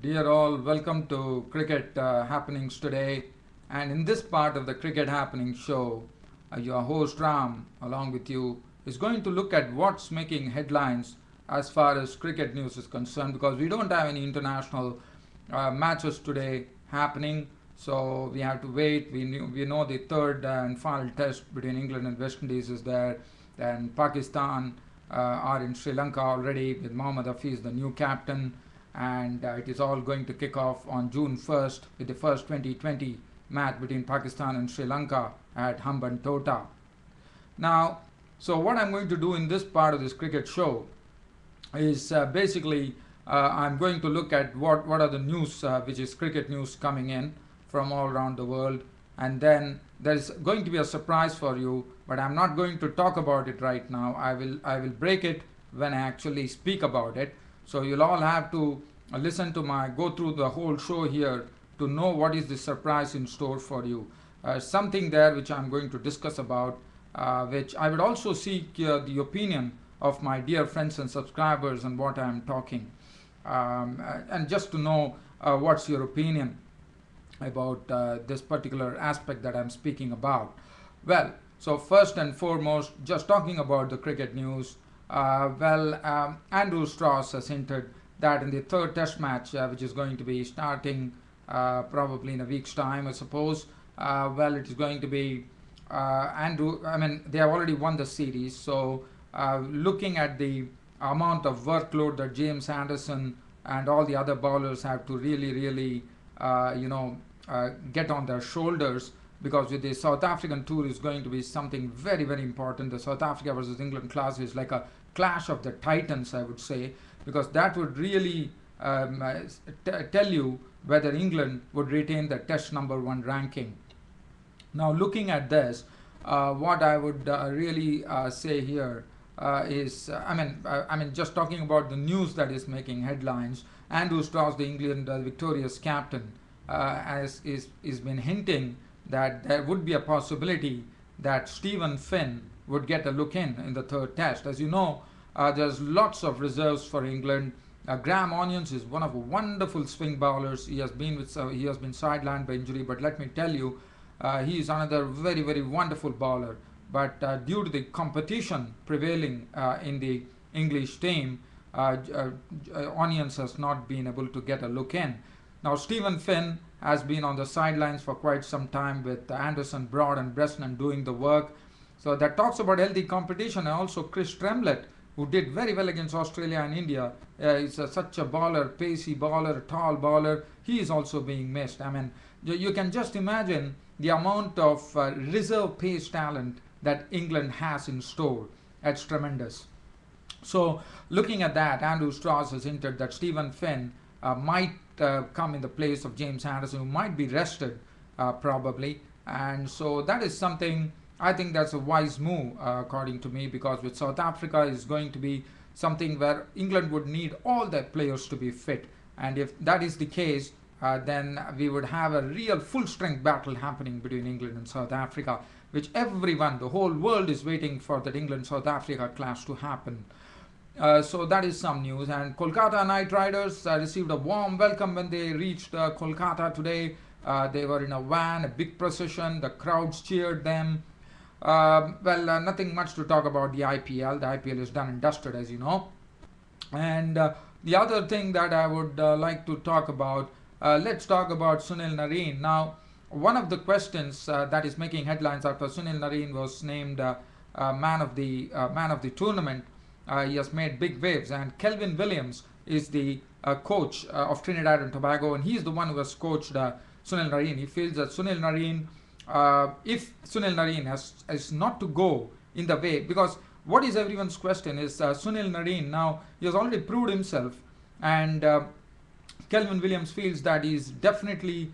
Dear all, welcome to Cricket Happenings today. And in this part of the Cricket Happenings show, your host Ram, along with you, is going to look at what's making headlines as far as cricket news is concerned because we don't have any international matches today happening. So we have to wait. We know the third and final test between England and West Indies is there. Then Pakistan are in Sri Lanka already with Mohammad Hafiz, the new captain, and it is all going to kick off on June 1st with the first 2020 match between Pakistan and Sri Lanka at Hambantota. Now, so what I'm going to do in this part of this cricket show is basically I'm going to look at what are the news, which is cricket news coming in from all around the world, and then there's going to be a surprise for you, but I'm not going to talk about it right now. I will break it when I actually speak about it. So you'll all have to listen to go through the whole show here to know what is the surprise in store for you. Something there which I'm going to discuss about, which I would also seek the opinion of my dear friends and subscribers on what I'm talking. And just to know what's your opinion about this particular aspect that I'm speaking about. Well, so first and foremost, just talking about the cricket news, Andrew Strauss has hinted that in the third test match, which is going to be starting probably in a week's time, I suppose, it is going to be they have already won the series, so looking at the amount of workload that James Anderson and all the other bowlers have to really get on their shoulders, because with the South African tour is going to be something very important. The South Africa versus England clash is like a clash of the titans, I would say, because that would really tell you whether England would retain the test #1 ranking. Now looking at this, what I would really say here is, just talking about the news that is making headlines. Andrew Strauss, the England victorious captain, is been hinting that there would be a possibility that Stephen Finn would get a look in the third test. As you know, there's lots of reserves for England. Graham Onions is one of the wonderful swing bowlers. He has been sidelined by injury, but let me tell you, he is another very wonderful bowler. But due to the competition prevailing in the English team, Onions has not been able to get a look in. Now Stephen Finn has been on the sidelines for quite some time with Anderson, Broad and Bresnan doing the work. So that talks about healthy competition. And also Chris Tremlett, who did very well against Australia and India, is such a bowler, pacey bowler, tall bowler. He is also being missed. I mean, you can just imagine the amount of reserve pace talent that England has in store. That's tremendous. So looking at that, Andrew Strauss has hinted that Stephen Finn might come in the place of James Anderson, who might be rested probably. And so that is something, I think that's a wise move according to me, because with South Africa is going to be something where England would need all their players to be fit. And if that is the case, then we would have a real full strength battle happening between England and South Africa, which everyone, the whole world is waiting for that England-South Africa clash to happen. So that is some news. And Kolkata Knight Riders received a warm welcome when they reached Kolkata today. They were in a van, a big procession. The crowds cheered them. Nothing much to talk about the IPL. The IPL is done and dusted, as you know. And the other thing that I would like to talk about, let's talk about Sunil Narine. Now, one of the questions that is making headlines after Sunil Narine was named man of the tournament. He has made big waves, and Kelvin Williams is the coach of Trinidad and Tobago, and he's the one who has coached Sunil Narine. He feels that Sunil Narine, if Sunil Narine is not to go in the way, because what is everyone's question is Sunil Narine, now he has already proved himself, and Kelvin Williams feels that he's definitely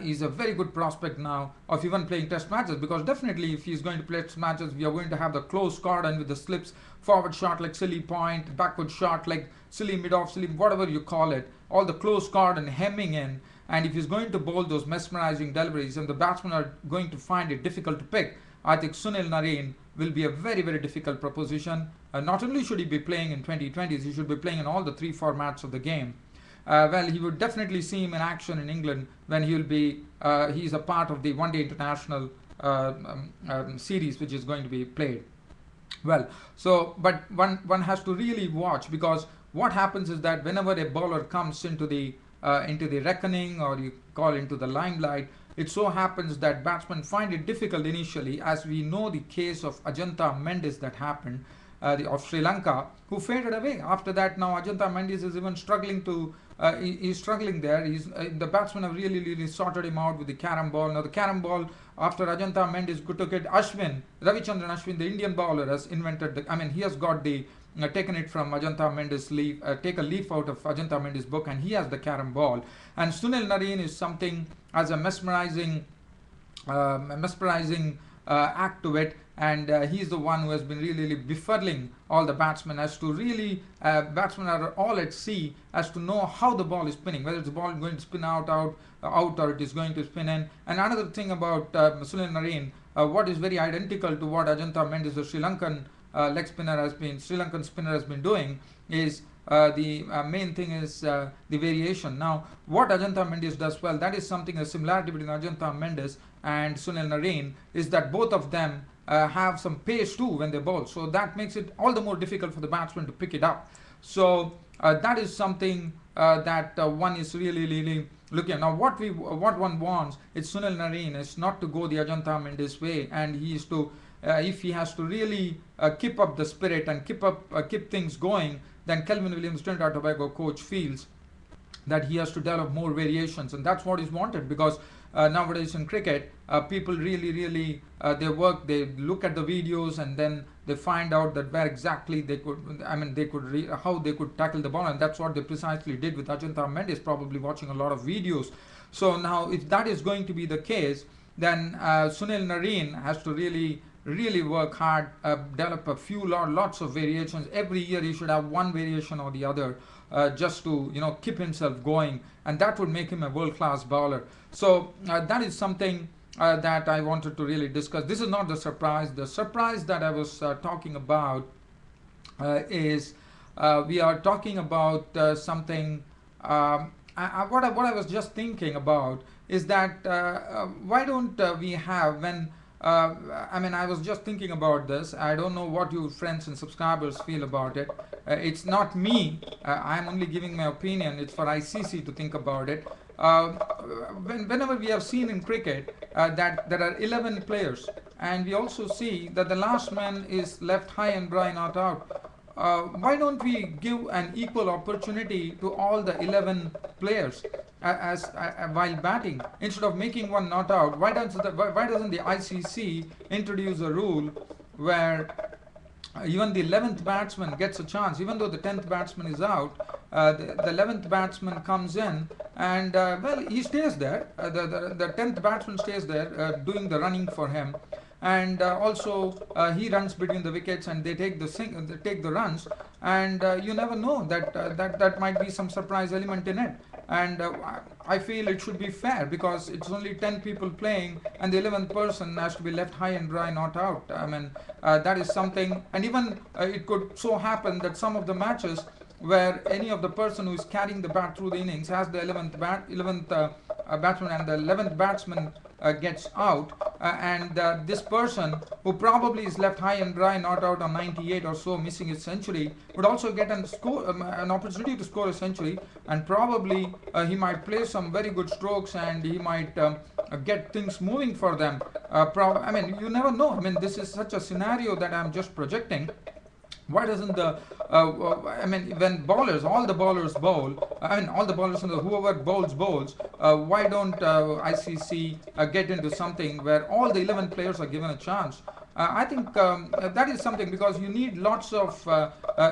is a very good prospect now of even playing test matches, because definitely if he's going to play test matches, we are going to have the close cordon with the slips, forward shot like silly point, backward shot like silly mid-off, silly whatever you call it, all the close cordon hemming in. And if he's going to bowl those mesmerizing deliveries and the batsmen are going to find it difficult to pick, I think Sunil Narine will be a very difficult proposition. Not only should he be playing in 2020s, he should be playing in all the three formats of the game. well, he would definitely see him in action in England when he's a part of the one-day international series which is going to be played. Well, so but one has to really watch, because what happens is that whenever a bowler comes into the reckoning, or you call into the limelight, it so happens that batsmen find it difficult initially, as we know the case of Ajantha Mendis that happened, of Sri Lanka, who faded away. After that, now Ajantha Mendis is even struggling to. He's struggling there. The batsmen have really sorted him out with the carom ball. Now the carom ball, after Ajantha Mendis took it, Ravichandran Ashwin, the Indian bowler, has invented the. I mean, he has got the taken it from Ajantha Mendis leaf, take a leaf out of Ajantha Mendis book, and he has the carom ball. And Sunil Narine is something as a mesmerizing act to it, and he's the one who has been really befuddling all the batsmen, as to really batsmen are all at sea as to know how the ball is spinning, whether the ball is going to spin out, or it is going to spin in. And another thing about Sunil Narine, what is very identical to what Ajantha Mendis, the Sri Lankan Sri Lankan spinner has been doing, is the main thing is the variation. Now, what Ajantha Mendis does well, that is something, a similarity between Ajantha Mendis and Sunil Narine, is that both of them have some pace too when they bowl. So that makes it all the more difficult for the batsman to pick it up. So that is something that one is really looking at. Now, what one wants is Sunil Narine is not to go the Ajantha Mendis way, and he is to if he has to really keep up the spirit and keep things going, then Kelvin Williams, Trinidad and Tobago coach, feels that he has to develop more variations, and that's what is wanted, because nowadays in cricket, people really they look at the videos, and then they find out that where exactly how they could tackle the ball, and that's what they precisely did with Ajantha Mendis, probably watching a lot of videos. So now, if that is going to be the case, then Sunil Narine has to really work hard, develop lots of variations. Every year he should have one variation or the other, just to keep himself going, and that would make him a world-class bowler. So that is something that I wanted to really discuss. This is not the surprise. The surprise that I was talking about is we are talking about something. What I was just thinking about is that why don't we have, when I was just thinking about this. I don't know what you friends and subscribers feel about it. It's not me. I'm only giving my opinion. It's for ICC to think about it. Whenever we have seen in cricket that there are 11 players, and we also see that the last man is left high and dry, not out. Why don't we give an equal opportunity to all the 11 players while batting, instead of making one not out? Why doesn't the ICC introduce a rule where even the 11th batsman gets a chance, even though the 10th batsman is out? The 11th batsman comes in, and he stays there. The 10th batsman stays there, doing the running for him, and also he runs between the wickets, and they take the runs, and you never know that might be some surprise element in it. And I feel it should be fair, because it's only 10 people playing, and the 11th person has to be left high and dry, not out. That is something. And even it could so happen that some of the matches where any of the person who is carrying the bat through the innings has the 11th batsman, and the 11th batsman gets out, and this person, who probably is left high and dry, not out on 98 or so, missing his century, would also get an opportunity to score a century, and probably he might play some very good strokes, and he might get things moving for them. You never know. This is such a scenario that I'm just projecting. Why doesn't when all the bowlers bowl, all the bowlers and whoever bowls, why don't ICC get into something where all the 11 players are given a chance? I think that is something, because you need lots of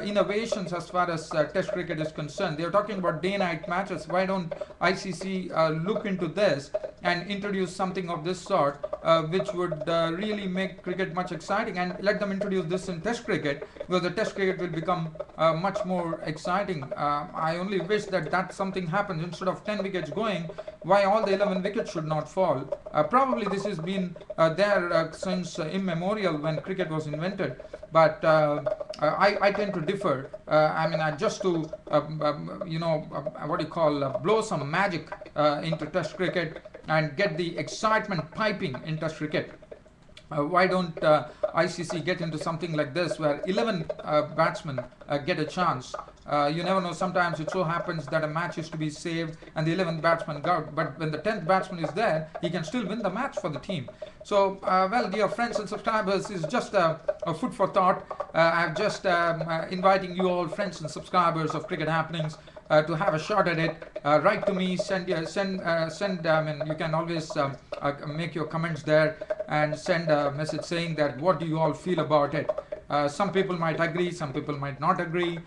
innovations as far as Test cricket is concerned. They are talking about day-night matches. Why don't ICC look into this and introduce something of this sort, which would really make cricket much exciting, and let them introduce this in Test cricket, because the Test cricket will become much more exciting. I only wish that something happens. Instead of 10 wickets going, why all the 11 wickets should not fall? Probably this has been there since immemorial, when cricket was invented. But I tend to differ. I mean, just to what do you call, blow some magic into Test cricket and get the excitement piping in Test cricket. Why don't ICC get into something like this where 11 batsmen get a chance? You never know, sometimes it so happens that a match is to be saved and the 11th batsman go out, but when the 10th batsman is there, he can still win the match for the team. So, well, dear friends and subscribers, is just a food for thought. I'm just inviting you all, friends and subscribers of Cricket Happenings, to have a shot at it. Write to me, send. I mean, you can always make your comments there and send a message saying that what do you all feel about it. Some people might agree, some people might not agree.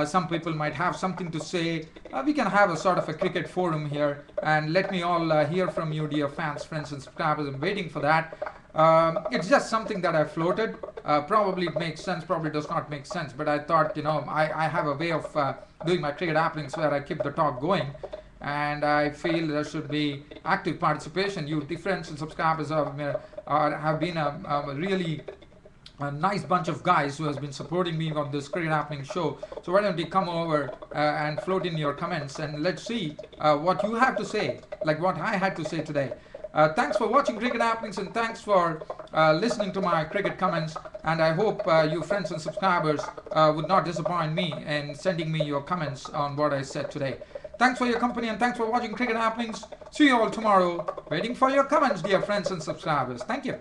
Some people might have something to say. We can have a sort of a cricket forum here, and let me all hear from you, dear fans, friends, and subscribers. I'm waiting for that. It's just something that I floated. Probably it makes sense, probably does not make sense, but I thought, I have a way of doing my Cricket Happenings where I keep the talk going, and I feel there should be active participation. You, dear friends and subscribers, have been a really a nice bunch of guys who has been supporting me on this Cricket Happening show. So why don't you come over and float in your comments, and let's see what you have to say, like what I had to say today. Thanks for watching Cricket Happenings, and thanks for listening to my cricket comments, and I hope you friends and subscribers would not disappoint me in sending me your comments on what I said today. Thanks for your company, and thanks for watching Cricket Happenings. See you all tomorrow. Waiting for your comments, dear friends and subscribers. Thank you.